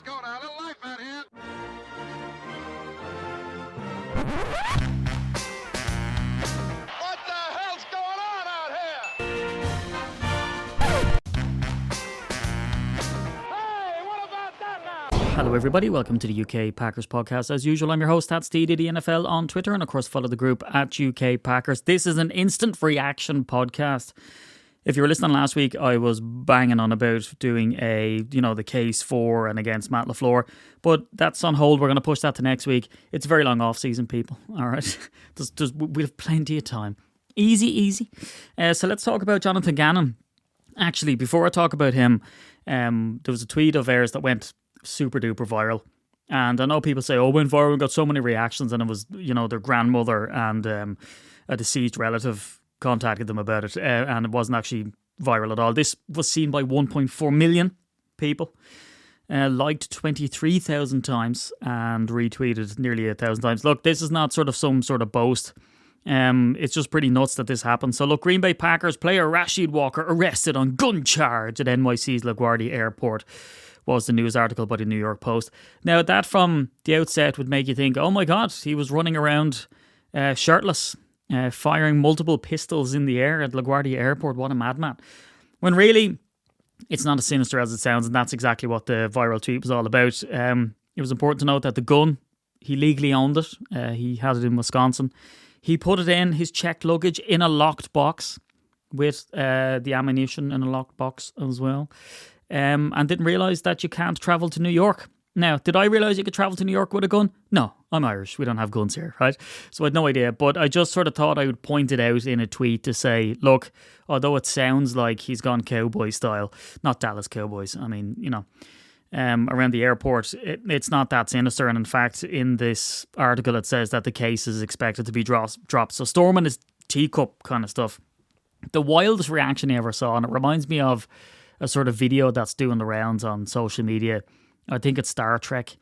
go now. A little life out here. What the hell's going on out here? Hey, what about that now? Hello everybody, welcome to the UK Packers podcast. As usual, I'm your host, @SteeDiddy NFL on Twitter, and of course follow the group @UK Packers. This is an instant reaction podcast. If you were listening last week, I was banging on about doing the case for and against Matt LaFleur, but that's on hold. We're going to push that to next week. It's a very long off season, people. All right, we'll have plenty of time. Easy. So let's talk about Jonathan Gannon. Actually, before I talk about him, there was a tweet of theirs that went super duper viral. And I know people say, oh, it went viral, we got so many reactions, and it was, their grandmother and a deceased relative contacted them about it, and it wasn't actually viral at all. This was seen by 1.4 million people, liked 23,000 times, and retweeted nearly 1,000 times. Look, this is not some sort of boast. It's just pretty nuts that this happened. So look, Green Bay Packers player Rashid Walker arrested on gun charge at NYC's LaGuardia Airport was the news article by the New York Post. Now, that from the outset would make you think, oh my God, he was running around shirtless, firing multiple pistols in the air at LaGuardia Airport. What a madman. When really, it's not as sinister as it sounds, and that's exactly what the viral tweet was all about. It was important to note that the gun, he legally owned it. He had it in Wisconsin. He put it in his checked luggage in a locked box with the ammunition in a locked box as well. And didn't realise that you can't travel to New York. Now, did I realise you could travel to New York with a gun? No, I'm Irish. We don't have guns here, right? So I had no idea. But I just sort of thought I would point it out in a tweet to say, look, although it sounds like he's gone cowboy style, not Dallas Cowboys. I mean, around the airport, it's not that sinister. And in fact, in this article, it says that the case is expected to be dropped. So storming his teacup kind of stuff. The wildest reaction I ever saw, and it reminds me of a sort of video that's doing the rounds on social media. I think it's Star Trek,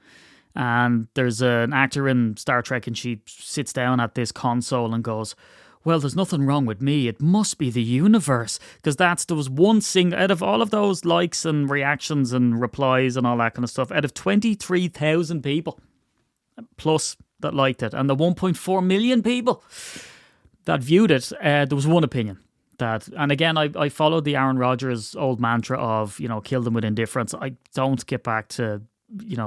and there's an actor in Star Trek, and she sits down at this console and goes, well, there's nothing wrong with me, it must be the universe, because there was one out of all of those likes and reactions and replies and all that kind of stuff, out of 23,000 people plus that liked it, and the 1.4 million people that viewed it, there was one opinion. And again, I followed the Aaron Rodgers old mantra of, kill them with indifference. I don't get back to,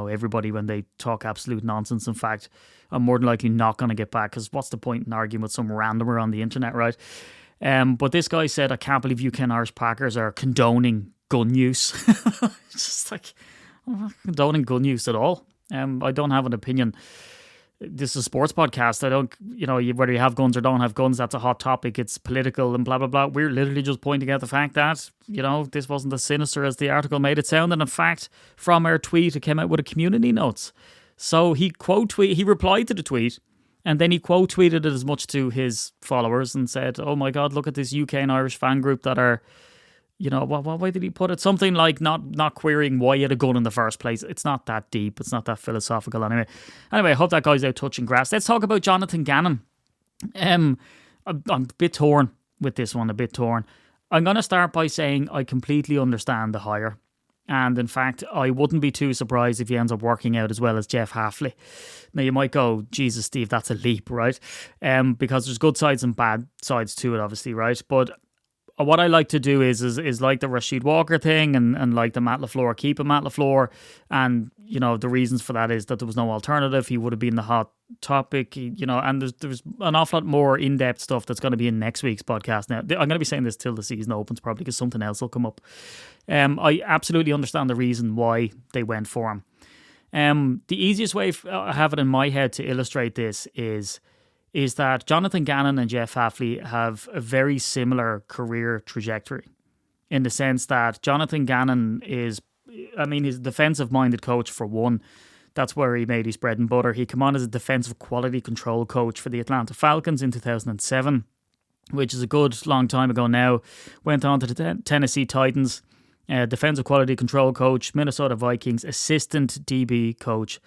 everybody when they talk absolute nonsense. In fact, I'm more than likely not going to get back, because what's the point in arguing with some randomer on the internet, right? But this guy said, I can't believe you Irish Packers are condoning gun use. It's just like, I'm not condoning gun use at all. I don't have an opinion. This is a sports podcast. I don't, whether you have guns or don't have guns, that's a hot topic. It's political and blah, blah, blah. We're literally just pointing out the fact that, this wasn't as sinister as the article made it sound. And in fact, from our tweet, it came out with a community notes. So he replied to the tweet, and then he quote tweeted it as much to his followers and said, oh my God, look at this UK and Irish fan group that are, why did he put it? Something like not querying why he had a gun in the first place. It's not that deep. It's not that philosophical anyway. Anyway, I hope that guy's out touching grass. Let's talk about Jonathan Gannon. I'm a bit torn with this one, I'm going to start by saying I completely understand the hire. And in fact, I wouldn't be too surprised if he ends up working out as well as Jeff Hafley. Now, you might go, Jesus, Steve, that's a leap, right? Because there's good sides and bad sides to it, obviously, right? But what I like to do is like the Rashid Walker thing and like the Matt LaFleur, keeping Matt LaFleur. And, the reasons for that is that there was no alternative. He would have been the hot topic, and there's an awful lot more in-depth stuff that's going to be in next week's podcast. Now, I'm going to be saying this till the season opens probably, because something else will come up. I absolutely understand the reason why they went for him. The easiest way I have it in my head to illustrate this is that Jonathan Gannon and Jeff Hafley have a very similar career trajectory, in the sense that Jonathan Gannon he's a defensive-minded coach for one. That's where he made his bread and butter. He came on as a defensive quality control coach for the Atlanta Falcons in 2007, which is a good long time ago now. Went on to the Tennessee Titans, defensive quality control coach, Minnesota Vikings, assistant DB coach,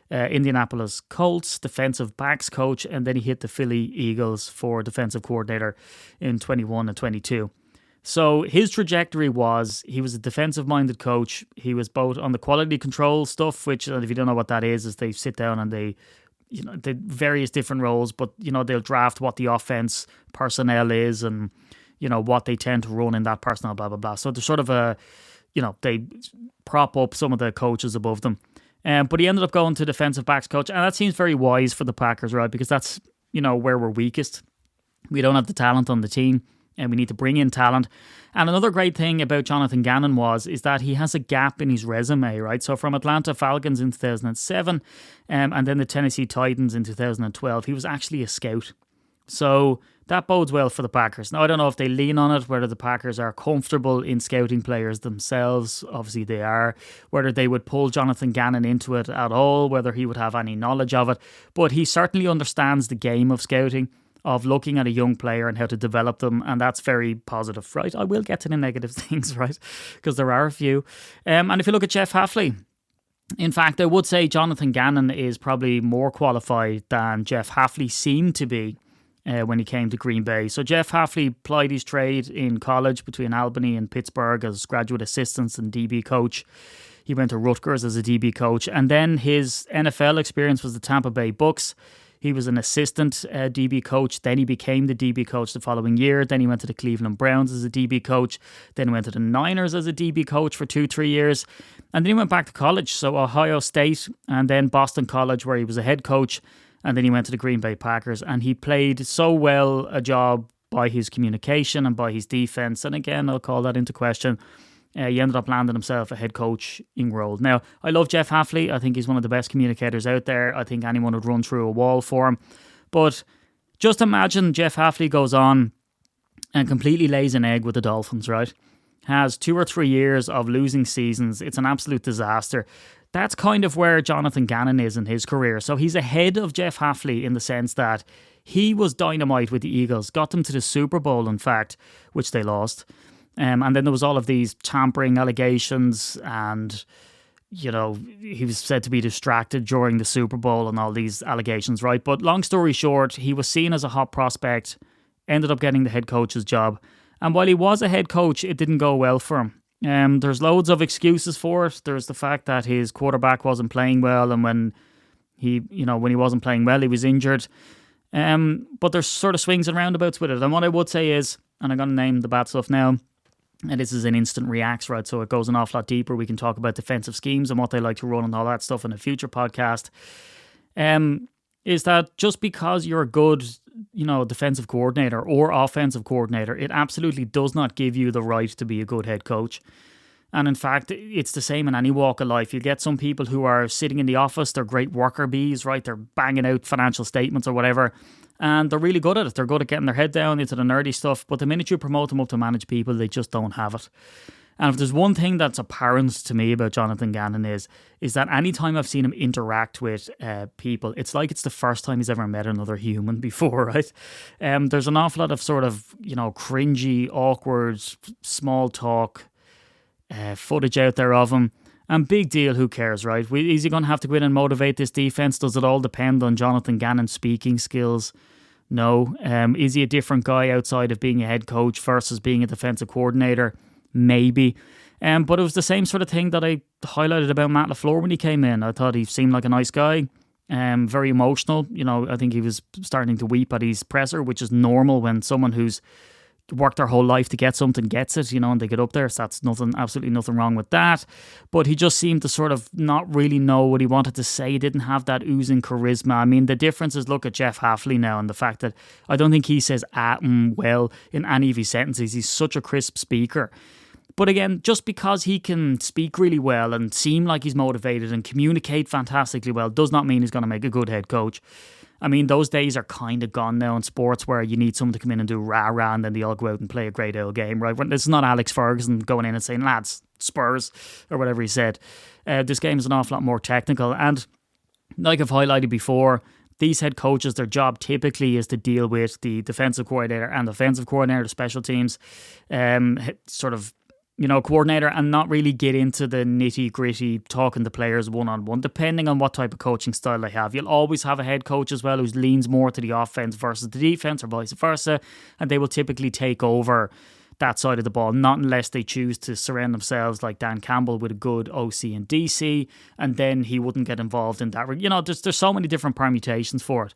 Indianapolis Colts, defensive backs coach, and then he hit the Philly Eagles for defensive coordinator in 21 and 22. So his trajectory was he was a defensive-minded coach. He was both on the quality control stuff, which, if you don't know what that is they sit down and they various different roles, but they'll draft what the offense personnel is and what they tend to run in that personnel, blah blah blah. So there's sort of they prop up some of the coaches above them. But he ended up going to defensive backs coach, and that seems very wise for the Packers, right? Because that's where we're weakest. We don't have the talent on the team, and we need to bring in talent. And another great thing about Jonathan Gannon is that he has a gap in his resume, right? So from Atlanta Falcons in 2007, and then the Tennessee Titans in 2012, he was actually a scout. So that bodes well for the Packers. Now, I don't know if they lean on it, whether the Packers are comfortable in scouting players themselves. Obviously, they are. Whether they would pull Jonathan Gannon into it at all, whether he would have any knowledge of it. But he certainly understands the game of scouting, of looking at a young player and how to develop them, and that's very positive, right? I will get to the negative things, right? Because there are a few. And if you look at Jeff Hafley, in fact, I would say Jonathan Gannon is probably more qualified than Jeff Hafley seemed to be when he came to Green Bay. So Jeff Hafley plied his trade in college between Albany and Pittsburgh as graduate assistant and DB coach. He went to Rutgers as a DB coach, and then his NFL experience was the Tampa Bay Bucks. He was an assistant DB coach. Then he became the DB coach the following year. Then he went to the Cleveland Browns as a DB coach. Then he went to the Niners as a DB coach for 2-3 years. And then he went back to college, so Ohio State and then Boston College, where he was a head coach. And then he went to the Green Bay Packers, and he played so well a job by his communication and by his defense. And again, I'll call that into question. He ended up landing himself a head coaching role. Now, I love Jeff Hafley. I think he's one of the best communicators out there. I think anyone would run through a wall for him. But just imagine Jeff Hafley goes on and completely lays an egg with the Dolphins, right? Has 2 or 3 years of losing seasons. It's an absolute disaster. That's kind of where Jonathan Gannon is in his career. So he's ahead of Jeff Hafley in the sense that he was dynamite with the Eagles, got them to the Super Bowl, in fact, which they lost. And then there was all of these tampering allegations, and he was said to be distracted during the Super Bowl and all these allegations, right? But long story short, he was seen as a hot prospect, ended up getting the head coach's job. And while he was a head coach, it didn't go well for him. There's loads of excuses for it. There's the fact that his quarterback wasn't playing well, and when he wasn't playing well, he was injured. But there's sort of swings and roundabouts with it. And what I would say is, and I'm going to name the bad stuff now, and this is an instant reacts, right? So it goes an awful lot deeper. We can talk about defensive schemes and what they like to run and all that stuff in a future podcast. Is that just because you're a good, defensive coordinator or offensive coordinator, it absolutely does not give you the right to be a good head coach. And in fact, it's the same in any walk of life. You get some people who are sitting in the office, they're great worker bees, right? They're banging out financial statements or whatever, and they're really good at it. They're good at getting their head down into the nerdy stuff, but the minute you promote them up to manage people, they just don't have it. And if there's one thing that's apparent to me about Jonathan Gannon is that anytime I've seen him interact with people, it's like it's the first time he's ever met another human before, right? There's an awful lot of sort of, cringy, awkward, small talk footage out there of him. And big deal, who cares, right? Is he going to have to go in and motivate this defense? Does it all depend on Jonathan Gannon's speaking skills? No. Is he a different guy outside of being a head coach versus being a defensive coordinator? Maybe. But it was the same sort of thing that I highlighted about Matt LaFleur when he came in. I thought he seemed like a nice guy, very emotional. I think he was starting to weep at his presser, which is normal when someone who's worked their whole life to get something gets it, and they get up there. So that's absolutely nothing wrong with that. But he just seemed to sort of not really know what he wanted to say. He didn't have that oozing charisma. I mean, the difference is, look at Jeff Hafley now, and the fact that I don't think he says well in any of his sentences. He's such a crisp speaker. But again, just because he can speak really well and seem like he's motivated and communicate fantastically well does not mean he's going to make a good head coach. I mean, those days are kind of gone now in sports where you need someone to come in and do rah-rah and then they all go out and play a great old game, right? This is not Alex Ferguson going in and saying, lads, Spurs, or whatever he said. This game is an awful lot more technical. And like I've highlighted before, these head coaches, their job typically is to deal with the defensive coordinator and offensive coordinator, the special teams, coordinator, and not really get into the nitty-gritty talking to players one-on-one, depending on what type of coaching style they have. You'll always have a head coach as well who leans more to the offense versus the defense, or vice versa, and they will typically take over that side of the ball, not unless they choose to surround themselves like Dan Campbell with a good OC and DC, and then he wouldn't get involved in that. There's so many different permutations for it.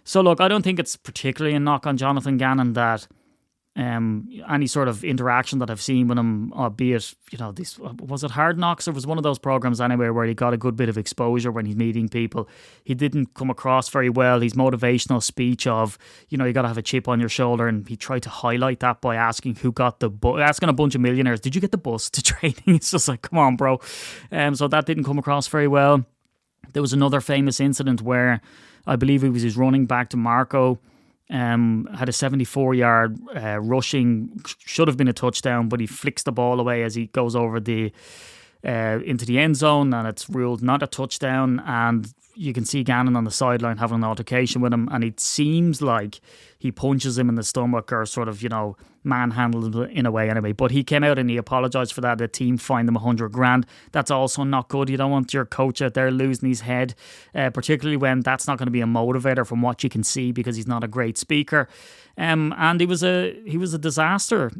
So look, I don't think it's particularly a knock on Jonathan Gannon that any sort of interaction that I've seen with him, albeit, was it Hard Knocks? Or was one of those programs anyway where he got a good bit of exposure when he's meeting people. He didn't come across very well. His motivational speech of, you got to have a chip on your shoulder, and he tried to highlight that by asking who got the bus, asking a bunch of millionaires, did you get the bus to training? It's just like, come on, bro. So that didn't come across very well. There was another famous incident where I believe it was his running back to Marco, had a 74-yard rushing, should have been a touchdown, but he flicks the ball away as he goes over into the end zone, and it's ruled not a touchdown. And you can see Gannon on the sideline having an altercation with him, and it seems like he punches him in the stomach or sort of, manhandles him in a way anyway. But he came out and he apologised for that. The team fined him $100,000. That's also not good. You don't want your coach out there losing his head, particularly when that's not going to be a motivator from what you can see, because he's not a great speaker. And he was a disaster,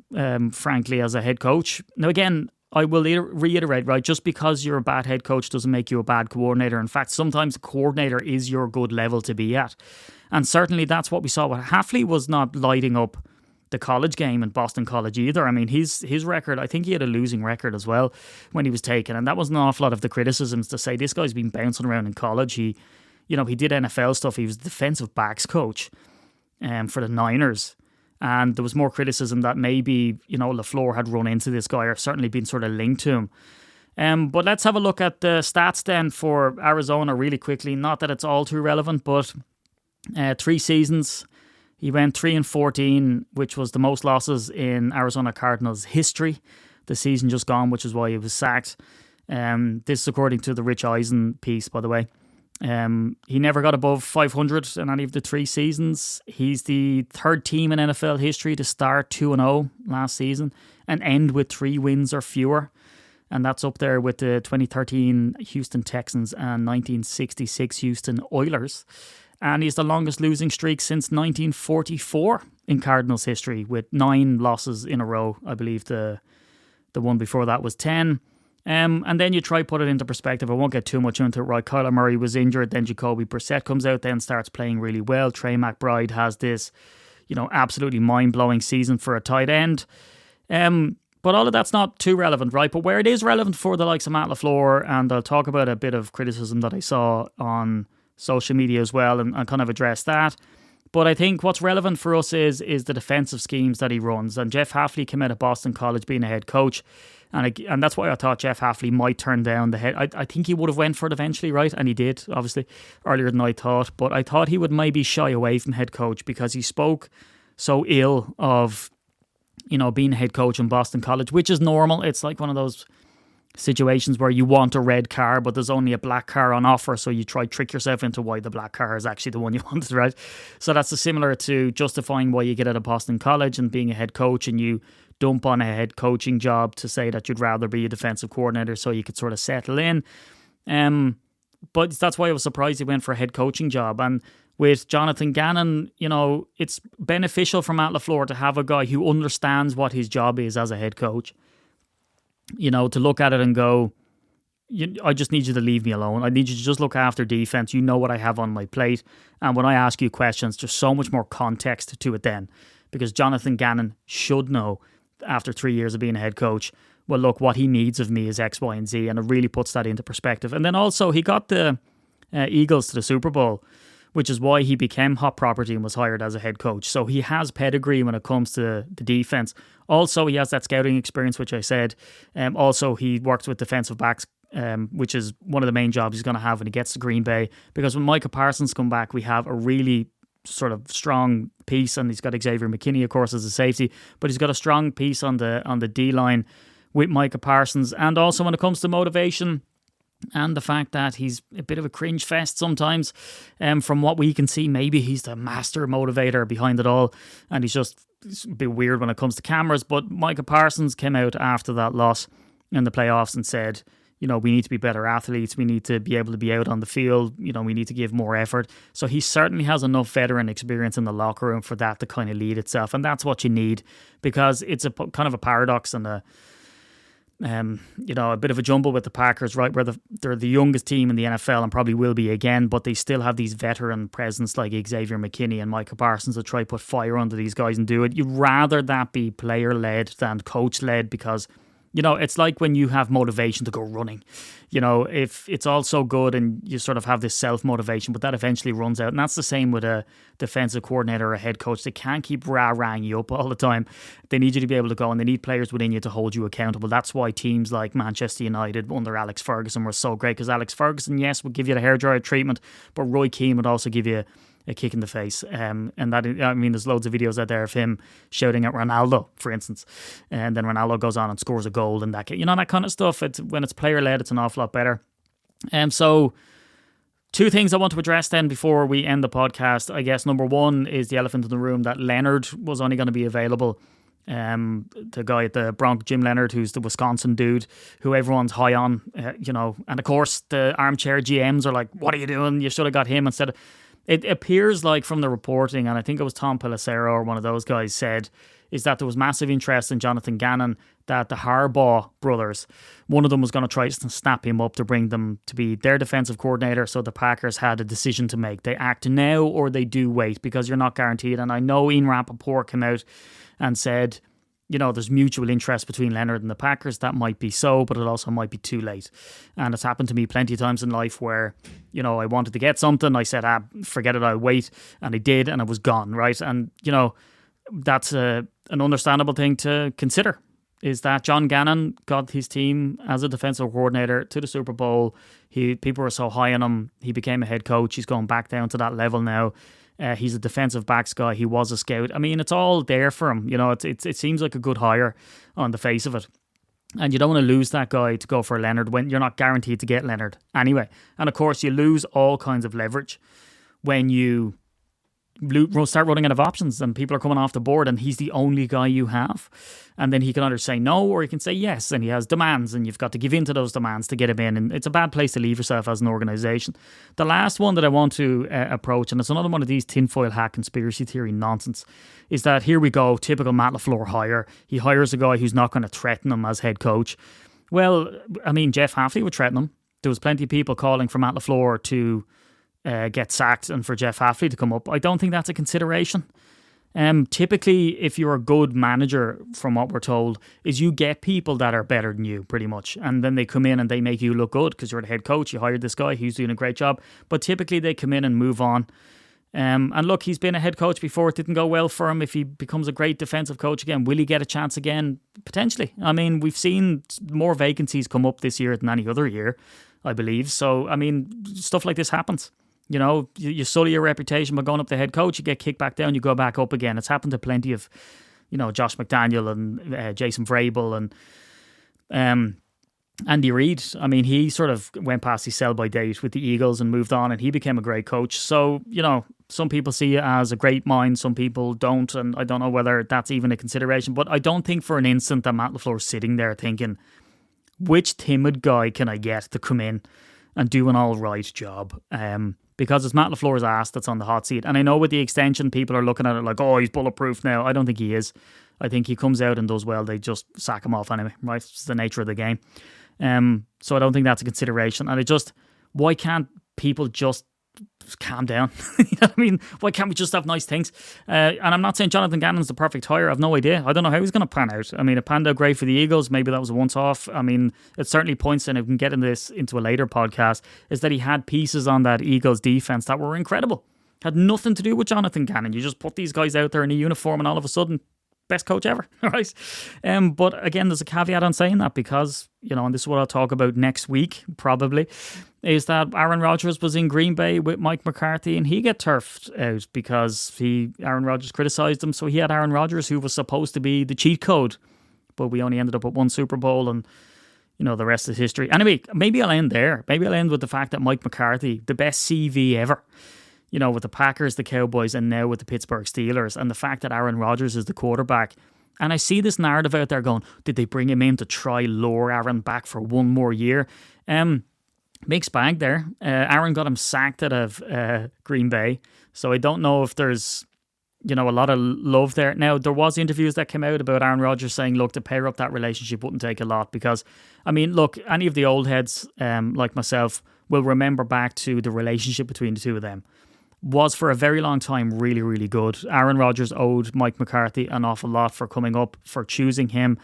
frankly, as a head coach. Now, again, I will reiterate, right, just because you're a bad head coach doesn't make you a bad coordinator. In fact, sometimes a coordinator is your good level to be at. And certainly that's what we saw. Hafley was not lighting up the college game in Boston College either. I mean, his record, I think he had a losing record as well when he was taken. And that was an awful lot of the criticisms to say this guy's been bouncing around in college. He did NFL stuff. He was defensive backs coach for the Niners. And there was more criticism that maybe, LaFleur had run into this guy or certainly been sort of linked to him. But let's have a look at the stats then for Arizona really quickly. Not that it's all too relevant, but 3 seasons. He went 3-14, which was the most losses in Arizona Cardinals history. The season just gone, which is why he was sacked. This is according to the Rich Eisen piece, by the way. He never got above 500 in any of the 3 seasons. He's the 3rd team in NFL history to start 2-0 last season and end with 3 wins or fewer. And that's up there with the 2013 Houston Texans and 1966 Houston Oilers. And he's the longest losing streak since 1944 in Cardinals history, with 9 losses in a row. I believe the one before that was 10. And then you try put it into perspective. I won't get too much into it, right? Kyler Murray was injured, then Jacoby Brissett comes out, then starts playing really well. Trey McBride has this, absolutely mind-blowing season for a tight end. But all of that's not too relevant, right? But where it is relevant for the likes of Matt LaFleur, and I'll talk about a bit of criticism that I saw on social media as well, and kind of address that. But I think what's relevant for us is the defensive schemes that he runs. And Jeff Hafley came out of Boston College being a head coach. And that's why I thought Jeff Hafley might turn down the head. I think he would have went for it eventually, right? And he did, obviously, earlier than I thought. But I thought he would maybe shy away from head coach because he spoke so ill of, being a head coach in Boston College, which is normal. It's like one of those situations where you want a red car, but there's only a black car on offer, so you try trick yourself into why the black car is actually the one you wanted, right? So that's similar to justifying why you get out of Boston College and being a head coach, and you dump on a head coaching job to say that you'd rather be a defensive coordinator so you could sort of settle in. But that's why I was surprised he went for a head coaching job. And with Jonathan Gannon, it's beneficial for Matt LaFleur to have a guy who understands what his job is as a head coach. To look at it and go, I just need you to leave me alone. I need you to just look after defense. You know what I have on my plate. And when I ask you questions, there's so much more context to it then. Because Jonathan Gannon should know, after 3 years of being a head coach, well, look, what he needs of me is X, Y, and Z. And it really puts that into perspective. And then also, he got the Eagles to the Super Bowl, which is why he became hot property and was hired as a head coach. So he has pedigree when it comes to the defense. Also, he has that scouting experience, which I said. Also, he works with defensive backs, which is one of the main jobs he's going to have when he gets to Green Bay. Because when Micah Parsons come back, we have a really sort of strong piece, and he's got Xavier McKinney, of course, as a safety, but he's got a strong piece on the D-line with Micah Parsons. And also when it comes to motivation, and the fact that he's a bit of a cringe fest sometimes, from what we can see, maybe he's the master motivator behind it all, and he's just a bit weird when it comes to cameras. But Micah Parsons came out after that loss in the playoffs and said, we need to be better athletes. We need to be able to be out on the field. We need to give more effort. So he certainly has enough veteran experience in the locker room for that to kind of lead itself. And that's what you need, because it's a kind of a paradox and a bit of a jumble with the Packers, right? Where they're the youngest team in the NFL and probably will be again, but they still have these veteran presence like Xavier McKinney and Micah Parsons to try put fire under these guys and do it. You'd rather that be player-led than coach-led, because it's like when you have motivation to go running. If it's all so good and you sort of have this self-motivation, but that eventually runs out. And that's the same with a defensive coordinator or a head coach. They can't keep rah-rahing you up all the time. They need you to be able to go, and they need players within you to hold you accountable. That's why teams like Manchester United under Alex Ferguson were so great, because Alex Ferguson, yes, would give you the hairdryer treatment, but Roy Keane would also give you a kick in the face. And that, there's loads of videos out there of him shouting at Ronaldo, for instance. And then Ronaldo goes on and scores a goal and that kind of stuff. When it's player-led, it's an awful lot better. So two things I want to address then before we end the podcast. I guess number one is the elephant in the room, that Leonard was only going to be available. The guy at the Bronx, Jim Leonard, who's the Wisconsin dude who everyone's high on, and of course the armchair GMs are like, what are you doing? You should have got him instead of... It appears like from the reporting, and I think it was Tom Pelissero or one of those guys said, is that there was massive interest in Jonathan Gannon, that the Harbaugh brothers, one of them was going to try to snap him up to bring them to be their defensive coordinator. So the Packers had a decision to make. They act now or they do wait, because you're not guaranteed. And I know Ian Rappaport came out and said, there's mutual interest between Leonard and the Packers. That might be so, but it also might be too late. And it's happened to me plenty of times in life where, I wanted to get something. I said, forget it, I'll wait. And I did, and it was gone, right? And, that's an understandable thing to consider, is that John Gannon got his team as a defensive coordinator to the Super Bowl. People were so high on him. He became a head coach. He's going back down to that level now. He's a defensive backs guy. He was a scout. It's all there for him. It seems like a good hire on the face of it. And you don't want to lose that guy to go for Leonard when you're not guaranteed to get Leonard anyway. And of course, you lose all kinds of leverage when you start running out of options and people are coming off the board and he's the only guy you have. And then he can either say no or he can say yes, and he has demands and you've got to give in to those demands to get him in. And it's a bad place to leave yourself as an organisation. The last one that I want to approach, and it's another one of these tinfoil hat conspiracy theory nonsense, is that here we go, typical Matt LaFleur hire. He hires a guy who's not going to threaten him as head coach. Well, Jeff Hafley would threaten him. There was plenty of people calling for Matt LaFleur to get sacked and for Jeff Hafley to come up. I don't think that's a consideration. Typically, if you're a good manager, from what we're told, is you get people that are better than you, pretty much. And then they come in and they make you look good because you're the head coach. You hired this guy, he's doing a great job. But typically they come in and move on. And look, he's been a head coach before. It didn't go well for him. If he becomes a great defensive coach again, will he get a chance again? Potentially. We've seen more vacancies come up this year than any other year, I believe. So, stuff like this happens. You sully your reputation by going up the head coach, you get kicked back down, you go back up again. It's happened to plenty of, Josh McDaniel and Jason Vrabel and Andy Reid. He sort of went past his sell-by date with the Eagles and moved on, and he became a great coach. So, some people see it as a great mind, some people don't, and I don't know whether that's even a consideration. But I don't think for an instant that Matt LaFleur's sitting there thinking, which timid guy can I get to come in and do an all right job? Because it's Matt LaFleur's ass that's on the hot seat. And I know with the extension, people are looking at it like, oh, he's bulletproof now. I don't think he is. I think he comes out and does well. They just sack him off anyway, right? It's the nature of the game. So I don't think that's a consideration. And why can't people just calm down? Why can't we just have nice things? And I'm not saying Jonathan Gannon's the perfect hire. I've no idea. I don't know how he's going to pan out. It panned out great for the Eagles. Maybe that was a once-off. It certainly points, and if we can get into a later podcast, is that he had pieces on that Eagles defense that were incredible. Had nothing to do with Jonathan Gannon. You just put these guys out there in a uniform and all of a sudden, best coach ever, right? But again, there's a caveat on saying that because, and this is what I'll talk about next week, probably, is that Aaron Rodgers was in Green Bay with Mike McCarthy and he got turfed out because Aaron Rodgers criticised him. So he had Aaron Rodgers, who was supposed to be the cheat code, but we only ended up with one Super Bowl and, the rest is history. Anyway, maybe I'll end there. Maybe I'll end with the fact that Mike McCarthy, the best CV ever, with the Packers, the Cowboys, and now with the Pittsburgh Steelers, and the fact that Aaron Rodgers is the quarterback And I see this narrative out there going, did they bring him in to try lure Aaron back for one more year? Mixed bag there. Aaron got him sacked out of Green Bay. So I don't know if there's, a lot of love there. Now, there was interviews that came out about Aaron Rodgers saying, look, to pair up that relationship wouldn't take a lot because, look, any of the old heads like myself will remember back to the relationship between the two of them. Was for a very long time really, really good. Aaron Rodgers owed Mike McCarthy an awful lot for coming up, for choosing him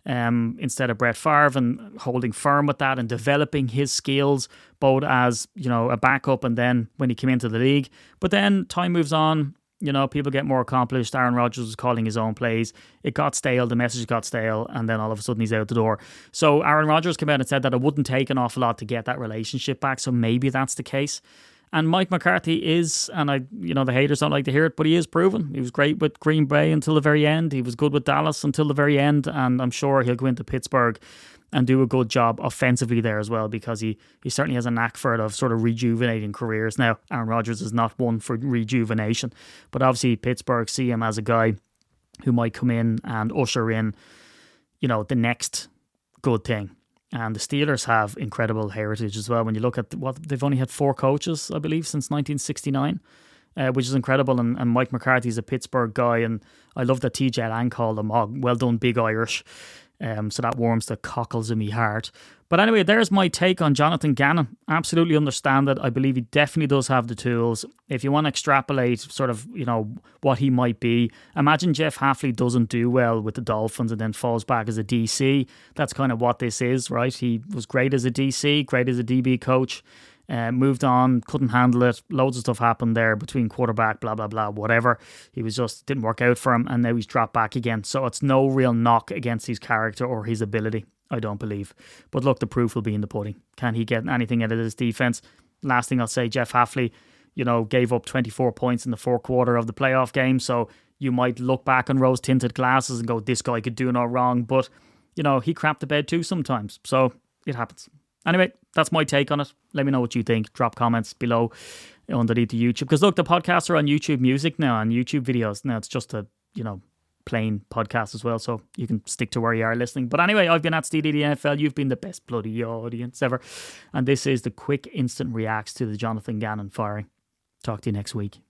instead of Brett Favre and holding firm with that and developing his skills both as, a backup and then when he came into the league. But then time moves on, people get more accomplished. Aaron Rodgers was calling his own plays. It got stale, the message got stale, and then all of a sudden he's out the door. So Aaron Rodgers came out and said that it wouldn't take an awful lot to get that relationship back, so maybe that's the case. And Mike McCarthy is, and the haters don't like to hear it, but he is proven. He was great with Green Bay until the very end. He was good with Dallas until the very end. And I'm sure he'll go into Pittsburgh and do a good job offensively there as well, because he certainly has a knack for it of sort of rejuvenating careers. Now, Aaron Rodgers is not one for rejuvenation, but obviously Pittsburgh see him as a guy who might come in and usher in, the next good thing. And the Steelers have incredible heritage as well. When you look at they've only had 4 coaches, I believe, since 1969, which is incredible. And Mike McCarthy's a Pittsburgh guy. And I love that TJ Lang called him, well done, Big Irish. So that warms the cockles in me heart. But anyway, there's my take on Jonathan Gannon. Absolutely understand it. I believe he definitely does have the tools. If you want to extrapolate sort of, what he might be, imagine Jeff Hafley doesn't do well with the Dolphins and then falls back as a DC. That's kind of what this is, right? He was great as a DC, great as a DB coach. Moved on, couldn't handle it. Loads of stuff happened there between quarterback, blah, blah, blah, whatever. He was just, didn't work out for him, and now he's dropped back again. So it's no real knock against his character or his ability, I don't believe. But look, the proof will be in the pudding. Can he get anything out of this defense? Last thing I'll say, Jeff Hafley, gave up 24 points in the fourth quarter of the playoff game. So you might look back on rose-tinted glasses and go, this guy could do no wrong. But, he crapped the bed too sometimes. So it happens. Anyway, that's my take on it. Let me know what you think. Drop comments below underneath the YouTube. Because look, the podcasts are on YouTube Music now and YouTube videos. Now it's just a, plain podcast as well. So you can stick to where you are listening. But anyway, I've been at Steely the NFL. You've been the best bloody audience ever. And this is the quick instant reacts to the Jonathan Gannon firing. Talk to you next week.